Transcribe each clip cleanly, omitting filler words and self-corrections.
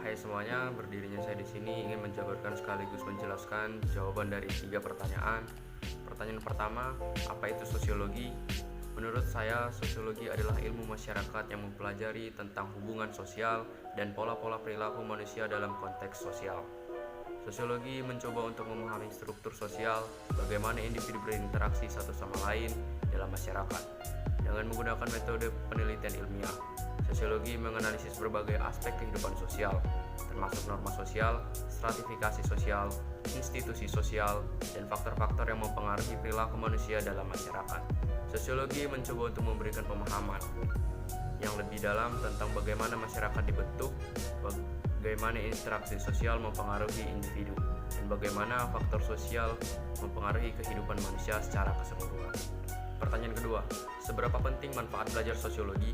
Hai semuanya, berdirinya saya di sini ingin menjabarkan sekaligus menjelaskan jawaban dari 3 pertanyaan. Pertanyaan pertama, apa itu sosiologi? Menurut saya, sosiologi adalah ilmu masyarakat yang mempelajari tentang hubungan sosial dan pola-pola perilaku manusia dalam konteks sosial. Sosiologi mencoba untuk memahami struktur sosial, bagaimana individu berinteraksi satu sama lain dalam masyarakat, dengan menggunakan metode penelitian ilmiah. Sosiologi menganalisis berbagai aspek kehidupan sosial, termasuk norma sosial, stratifikasi sosial, institusi sosial, dan faktor-faktor yang mempengaruhi perilaku manusia dalam masyarakat. Sosiologi mencoba untuk memberikan pemahaman yang lebih dalam tentang bagaimana masyarakat dibentuk, bagaimana interaksi sosial mempengaruhi individu, dan bagaimana faktor sosial mempengaruhi kehidupan manusia secara keseluruhan. Pertanyaan kedua, seberapa penting manfaat belajar sosiologi?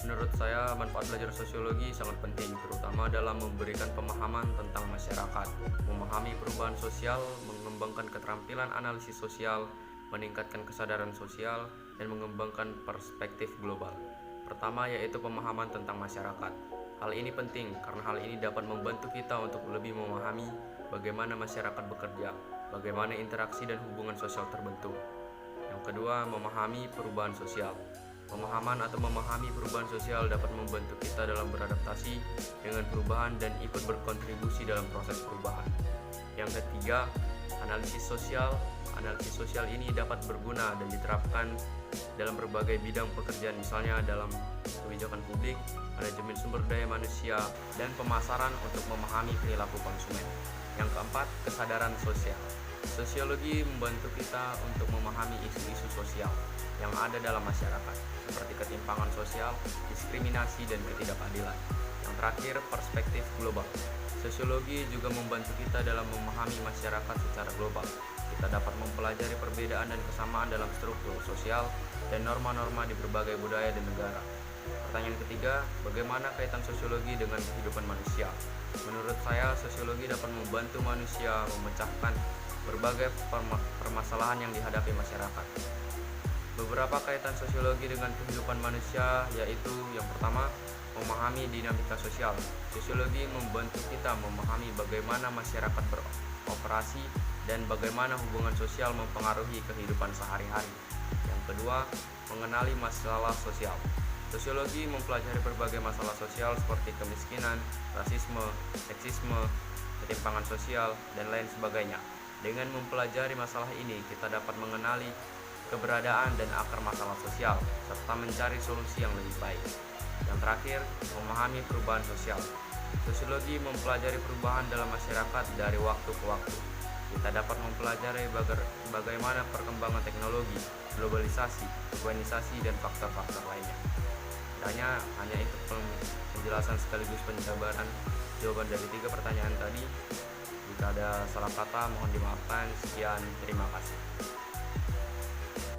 Menurut saya, manfaat belajar sosiologi sangat penting, terutama dalam memberikan pemahaman tentang masyarakat, memahami perubahan sosial, mengembangkan keterampilan analisis sosial, meningkatkan kesadaran sosial, dan mengembangkan perspektif global. Pertama, yaitu pemahaman tentang masyarakat. Hal ini penting karena hal ini dapat membantu kita untuk lebih memahami bagaimana masyarakat bekerja, bagaimana interaksi dan hubungan sosial terbentuk. Yang kedua, memahami perubahan sosial. Pemahaman atau memahami perubahan sosial dapat membantu kita dalam beradaptasi dengan perubahan dan ikut berkontribusi dalam proses perubahan. Yang ketiga, analisis sosial. Analisis sosial ini dapat berguna dan diterapkan dalam berbagai bidang pekerjaan, misalnya dalam kebijakan publik, manajemen sumber daya manusia, dan pemasaran untuk memahami perilaku konsumen. Yang keempat, kesadaran sosial. Sosiologi membantu kita untuk memahami isu-isu sosial yang ada dalam masyarakat, seperti ketimpangan sosial, diskriminasi, dan ketidakadilan. Yang terakhir, perspektif global. Sosiologi juga membantu kita dalam memahami masyarakat secara global. Kita dapat mempelajari perbedaan dan kesamaan dalam struktur sosial dan norma-norma di berbagai budaya dan negara. Pertanyaan ketiga, bagaimana kaitan sosiologi dengan kehidupan manusia? Menurut saya, sosiologi dapat membantu manusia memecahkan berbagai permasalahan yang dihadapi masyarakat. Beberapa kaitan sosiologi dengan kehidupan manusia yaitu yang pertama, memahami dinamika sosial. Sosiologi membantu kita memahami bagaimana masyarakat beroperasi dan bagaimana hubungan sosial mempengaruhi kehidupan sehari-hari. Yang kedua, mengenali masalah sosial. Sosiologi mempelajari berbagai masalah sosial seperti kemiskinan, rasisme, seksisme, ketimpangan sosial, dan lain sebagainya. Dengan mempelajari masalah ini, kita dapat mengenali keberadaan dan akar masalah sosial, serta mencari solusi yang lebih baik. Yang terakhir, memahami perubahan sosial. Sosiologi mempelajari perubahan dalam masyarakat dari waktu ke waktu. Kita dapat mempelajari bagaimana perkembangan teknologi, globalisasi, urbanisasi, dan faktor-faktor lainnya. Hanya itu penjelasan sekaligus penjabaran jawaban dari 3 pertanyaan tadi. Jika ada salah kata, mohon dimaafkan. Sekian, terima kasih.